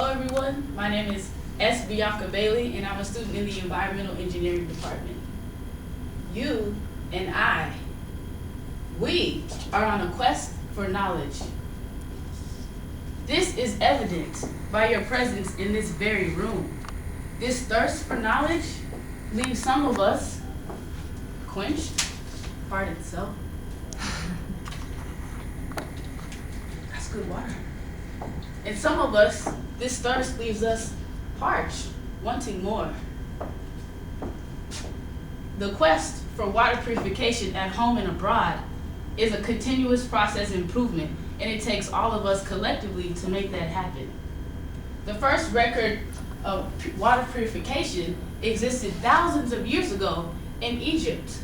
Hello everyone, my name is B.S.CHE and I'm a student in the Environmental Engineering Department. You and I, we are on a quest for knowledge. This is evident by your presence in this very room. This thirst for knowledge leaves some of us quenched, pardon itself. That's good water. And some of us, this thirst leaves us parched, wanting more. The quest for water purification at home and abroad is a continuous process of improvement, and it takes all of us collectively to make that happen. The first record of water purification existed thousands of years ago in Egypt.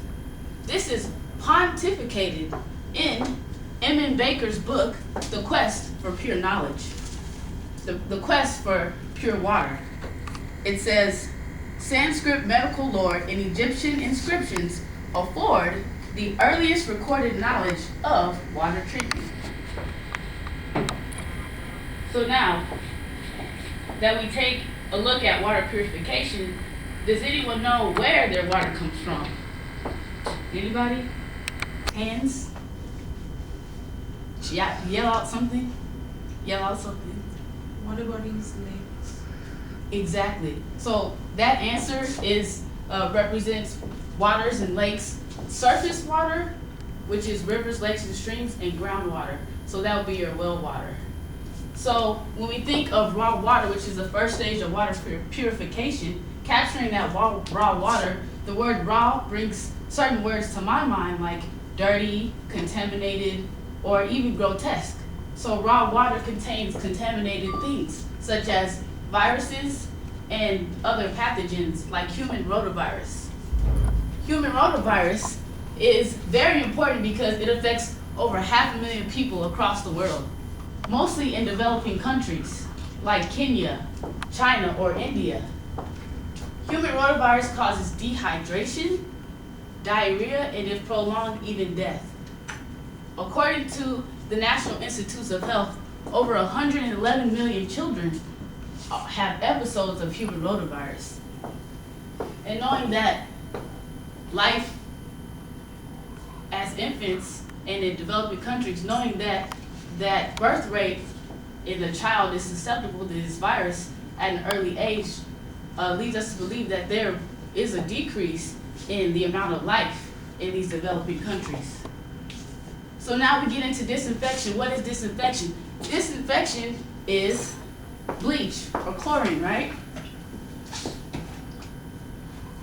This is pontificated in M. Baker's book, The Quest for Pure Knowledge. The quest for pure water. It says, Sanskrit medical lore and Egyptian inscriptions afford the earliest recorded knowledge of water treatment. So now that we take a look at water purification, does anyone know where their water comes from? Anybody? Hands? Yell out something? Yell out something. Water bodies, lakes. Exactly. So that answer is represents waters and lakes, surface water, which is rivers, lakes, and streams, and groundwater. So that would be your well water. So when we think of raw water, which is the first stage of water purification, capturing that raw water, the word raw brings certain words to my mind like dirty, contaminated, or even grotesque. So raw water contains contaminated things such as viruses and other pathogens like human rotavirus. Human rotavirus is very important because it affects over 500,000 people across the world, mostly in developing countries like Kenya, China, or India. Human rotavirus causes dehydration, diarrhea, and if prolonged, even death. According to the National Institutes of Health, over 111 million children have episodes of human rotavirus. And knowing that life as infants and in developing countries, knowing that birth rate in a child is susceptible to this virus at an early age leads us to believe that there is a decrease in the amount of life in these developing countries. So now we get into disinfection. What is disinfection? Disinfection is bleach or chlorine, right?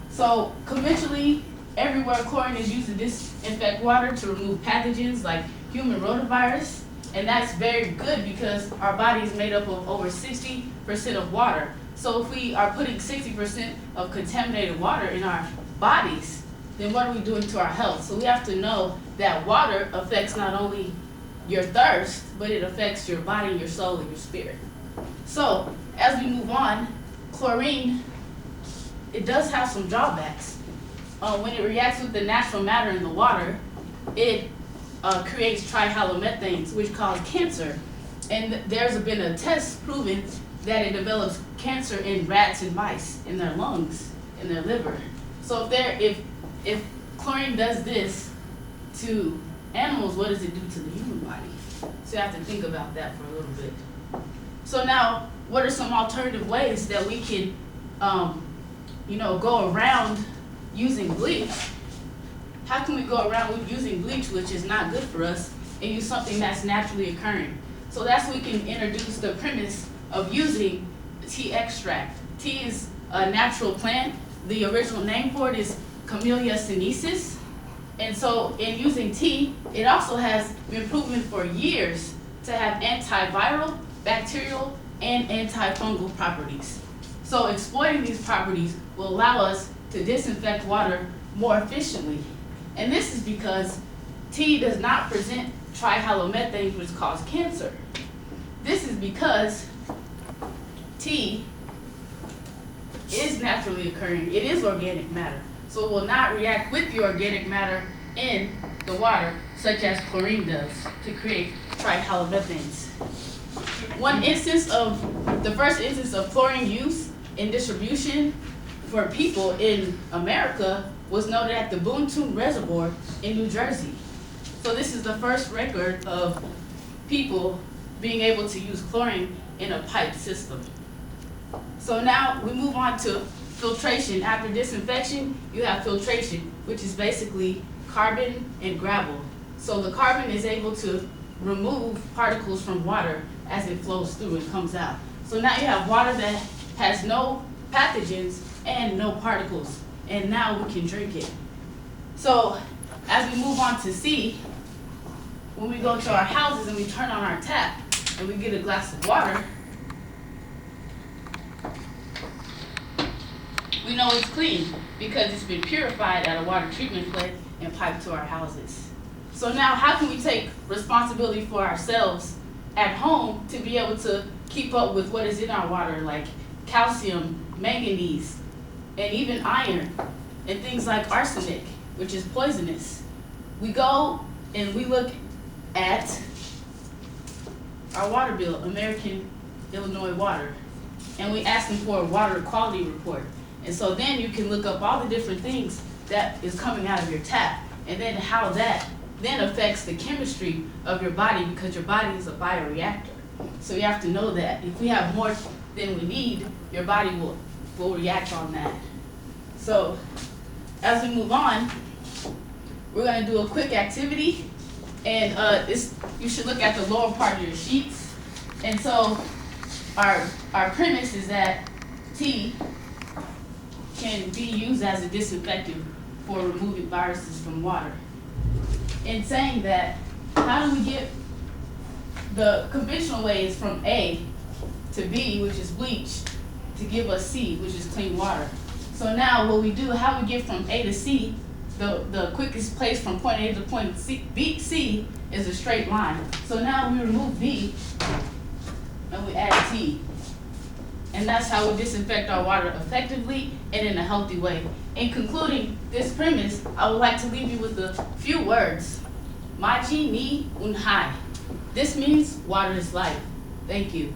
So conventionally, everywhere chlorine is used to disinfect water to remove pathogens like human rotavirus. And that's very good because our body is made up of over 60% of water. So if we are putting 60% of contaminated water in our bodies, then what are we doing to our health? So we have to know that water affects not only your thirst, but it affects your body, your soul, and your spirit. So as we move on, chlorine, it does have some drawbacks. When it reacts with the natural matter in the water, it creates trihalomethanes, which cause cancer. And there's been a test proving that it develops cancer in rats and mice, in their lungs, in their liver. So if chlorine does this to animals, what does it do to the human body? So you have to think about that for a little bit. So now, what are some alternative ways that we can, go around using bleach? How can we go around using bleach, which is not good for us, and use something that's naturally occurring? So that's when we can introduce the premise of using tea extract. Tea is a natural plant. The original name for it is Camellia sinensis. And so in using tea, it also has been proven for years to have antiviral, bacterial, and antifungal properties. So exploiting these properties will allow us to disinfect water more efficiently. And this is because tea does not present trihalomethanes, which cause cancer. This is because tea is naturally occurring. It is organic matter. So it will not react with the organic matter in the water, such as chlorine does, to create trihalomethanes. The first instance of chlorine use in distribution for people in America was noted at the Boonton Reservoir in New Jersey. So this is the first record of people being able to use chlorine in a pipe system. So now we move on to filtration. After disinfection, you have filtration, which is basically carbon and gravel. So the carbon is able to remove particles from water as it flows through and comes out. So now you have water that has no pathogens and no particles, and now we can drink it. So as we move on to C, when we go to our houses and we turn on our tap and we get a glass of water, we know it's clean because it's been purified at a water treatment plant and piped to our houses. So now how can we take responsibility for ourselves at home to be able to keep up with what is in our water, like calcium, manganese, and even iron, and things like arsenic, which is poisonous? We go and we look at our water bill, American Illinois Water, and we ask them for a water quality report. And so then you can look up all the different things that is coming out of your tap, and then how that then affects the chemistry of your body, because your body is a bioreactor. So you have to know that if we have more than we need, your body will react on that. So as we move on, we're going to do a quick activity, and you should look at the lower part of your sheets. And so our premise is that tea can be used as a disinfectant for removing viruses from water. In saying that, how do we get the conventional ways from A to B, which is bleach, to give us C, which is clean water? So now what we do, how we get from A to C, the quickest place from point A to point C is a straight line. So now we remove B and we add T. And that's how we disinfect our water effectively and in a healthy way. In concluding this premise, I would like to leave you with a few words. Maji ni unhai. This means water is life. Thank you.